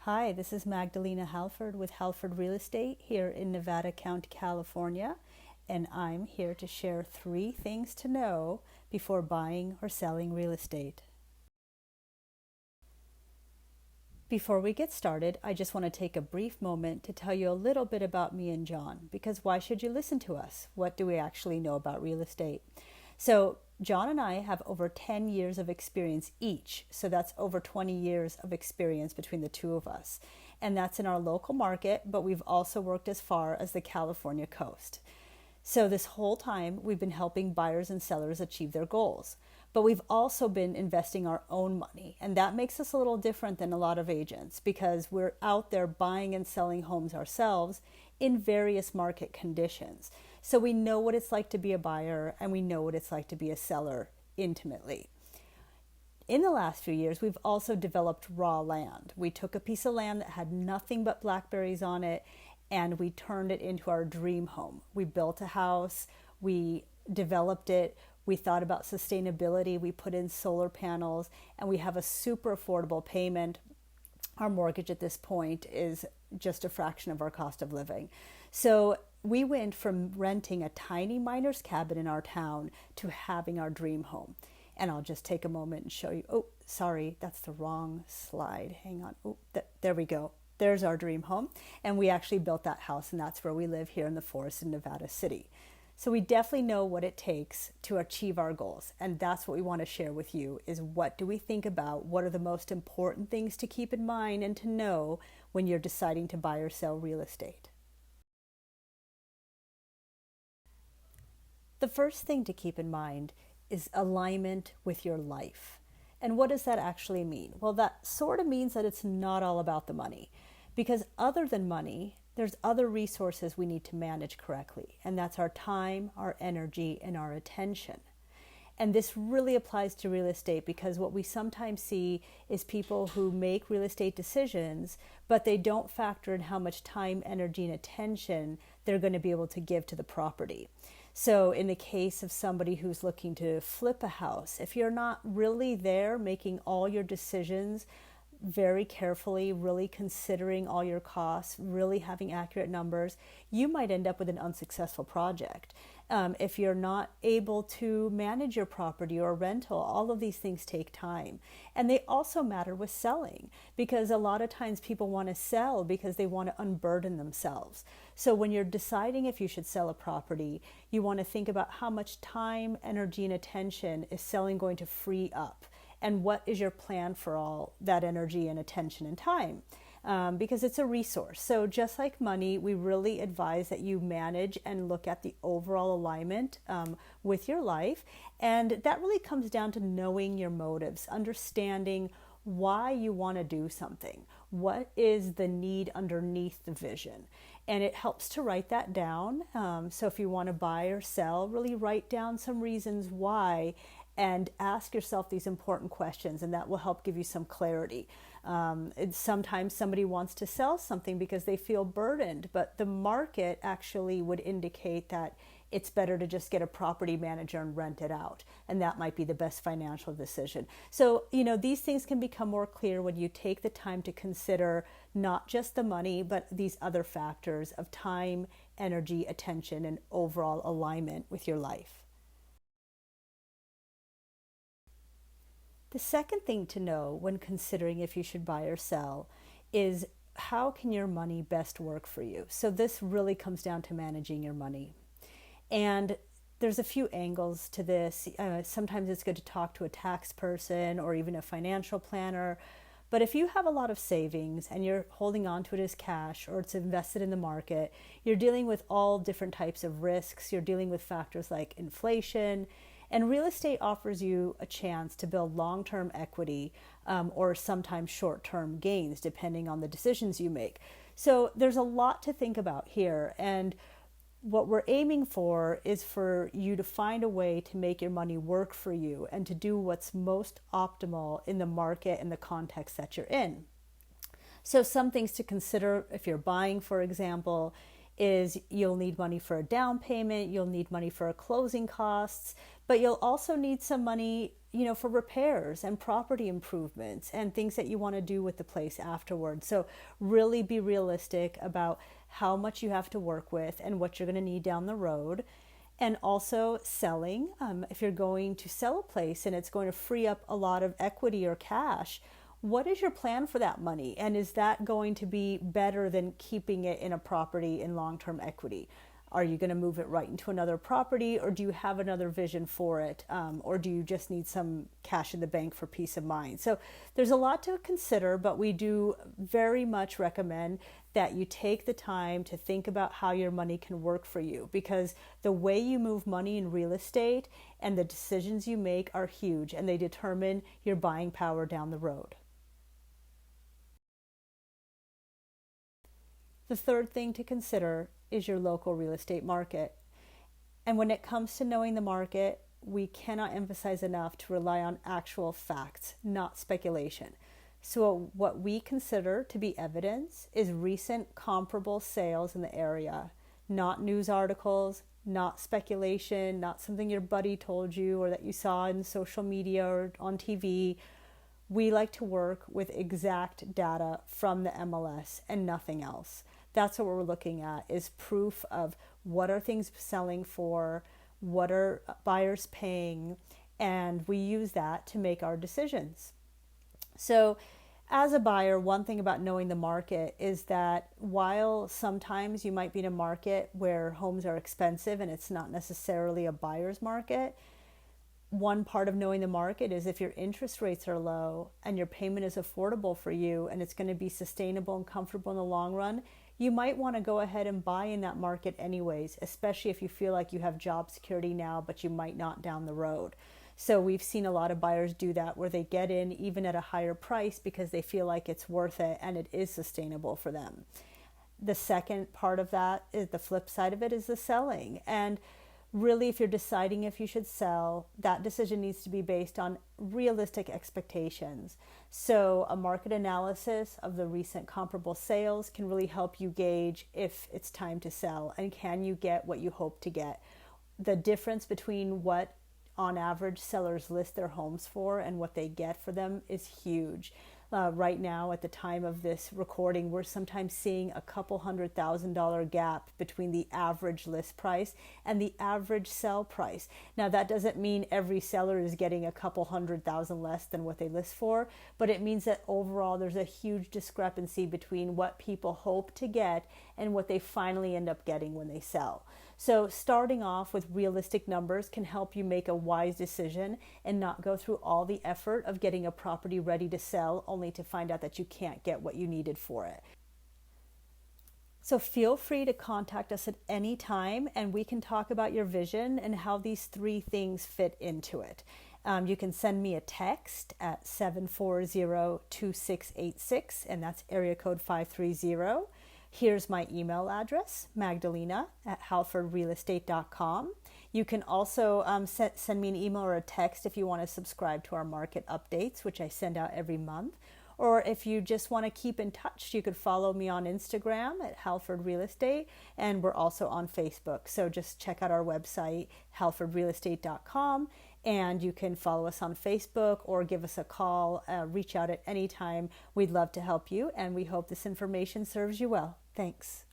Hi, this is Magdalena Halford with Halford Real Estate here in Nevada County, California, and I'm here to share 3 things to know before buying or selling real estate. Before we get started, I just want to take a brief moment to tell you a little bit about me and John, because why should you listen to us? What do we actually know about real estate? So John and I have over 10 years of experience each. So that's over 20 years of experience between the two of us. And that's in our local market, but we've also worked as far as the California coast. So this whole time we've been helping buyers and sellers achieve their goals. But we've also been investing our own money. And that makes us a little different than a lot of agents because we're out there buying and selling homes ourselves in various market conditions. So we know what it's like to be a buyer and we know what it's like to be a seller intimately. In the last few years, we've also developed raw land. We took a piece of land that had nothing but blackberries on it and we turned it into our dream home. We built a house, we developed it, we thought about sustainability, we put in solar panels, and we have a super affordable payment. Our mortgage at this point is just a fraction of our cost of living. So we went from renting a tiny miner's cabin in our town to having our dream home. And I'll just take a moment and show you. Oh, sorry, that's the wrong slide. Hang on. Oh, there we go. There's our dream home. And we actually built that house, and that's where we live here in the forest in Nevada City. So we definitely know what it takes to achieve our goals. And that's what we want to share with you is what do we think about? What are the most important things to keep in mind and to know when you're deciding to buy or sell real estate? The first thing to keep in mind is alignment with your life. And what does that actually mean? Well, that sort of means that it's not all about the money. Because other than money, there's other resources we need to manage correctly. And that's our time, our energy, and our attention. And this really applies to real estate because what we sometimes see is people who make real estate decisions, but they don't factor in how much time, energy, and attention they're going to be able to give to the property. So in the case of somebody who's looking to flip a house, if you're not really there making all your decisions very carefully, really considering all your costs, really having accurate numbers, you might end up with an unsuccessful project. If you're not able to manage your property or rental, all of these things take time. And they also matter with selling because a lot of times people want to sell because they want to unburden themselves. So when you're deciding if you should sell a property, you want to think about how much time, energy, and attention is selling going to free up. And what is your plan for all that energy and attention and time? Because it's a resource. So just like money, we really advise that you manage and look at the overall alignment with your life. And that really comes down to knowing your motives, understanding why you want to do something. What is the need underneath the vision? And it helps to write that down. So if you want to buy or sell, really write down some reasons why and ask yourself these important questions, and that will help give you some clarity. Sometimes somebody wants to sell something because they feel burdened, but the market actually would indicate that it's better to just get a property manager and rent it out, and that might be the best financial decision. So, these things can become more clear when you take the time to consider not just the money, but these other factors of time, energy, attention, and overall alignment with your life. The second thing to know when considering if you should buy or sell is how can your money best work for you? So this really comes down to managing your money. And there's a few angles to this. Sometimes it's good to talk to a tax person or even a financial planner. But if you have a lot of savings and you're holding on to it as cash or it's invested in the market, you're dealing with all different types of risks. You're dealing with factors like inflation. And real estate offers you a chance to build long-term equity or sometimes short-term gains, depending on the decisions you make. So there's a lot to think about here. And what we're aiming for is for you to find a way to make your money work for you and to do what's most optimal in the market and the context that you're in. So some things to consider if you're buying, for example, is you'll need money for a down payment, you'll need money for closing costs, but you'll also need some money for repairs and property improvements and things that you want to do with the place afterwards. So really be realistic about how much you have to work with and what you're going to need down the road. And also selling, if you're going to sell a place and it's going to free up a lot of equity or cash, what is your plan for that money? And is that going to be better than keeping it in a property in long-term equity? Are you going to move it right into another property, or do you have another vision for it? Or do you just need some cash in the bank for peace of mind? So there's a lot to consider, but we do very much recommend that you take the time to think about how your money can work for you, because the way you move money in real estate and the decisions you make are huge, and they determine your buying power down the road. The third thing to consider is your local real estate market. And when it comes to knowing the market, we cannot emphasize enough to rely on actual facts, not speculation. So what we consider to be evidence is recent comparable sales in the area, not news articles, not speculation, not something your buddy told you or that you saw in social media or on TV. We like to work with exact data from the MLS and nothing else. That's what we're looking at, is proof of what are things selling for, what are buyers paying, and we use that to make our decisions. So as a buyer, one thing about knowing the market is that while sometimes you might be in a market where homes are expensive and it's not necessarily a buyer's market, one part of knowing the market is if your interest rates are low and your payment is affordable for you and it's going to be sustainable and comfortable in the long run, you might want to go ahead and buy in that market anyways, especially if you feel like you have job security now, but you might not down the road. So we've seen a lot of buyers do that, where they get in even at a higher price because they feel like it's worth it and it is sustainable for them. The second part of that is the flip side of it, is the selling. And really, if you're deciding if you should sell, that decision needs to be based on realistic expectations. So a market analysis of the recent comparable sales can really help you gauge if it's time to sell and can you get what you hope to get. The difference between what on average sellers list their homes for and what they get for them is huge. Right now, at the time of this recording, we're sometimes seeing a couple $100,000 gap between the average list price and the average sell price. Now, that doesn't mean every seller is getting a couple $100,000 less than what they list for, but it means that overall there's a huge discrepancy between what people hope to get and what they finally end up getting when they sell. So starting off with realistic numbers can help you make a wise decision and not go through all the effort of getting a property ready to sell only to find out that you can't get what you needed for it. So feel free to contact us at any time and we can talk about your vision and how these three things fit into it. You can send me a text at 740-2686, and that's area code 530. Here's my email address, Magdalena@halfordrealestate.com. You can also send me an email or a text if you want to subscribe to our market updates, which I send out every month. Or if you just want to keep in touch, you could follow me on Instagram at Halford Real Estate, and we're also on Facebook. So just check out our website, halfordrealestate.com, and you can follow us on Facebook or give us a call, reach out at any time. We'd love to help you, and we hope this information serves you well. Thanks.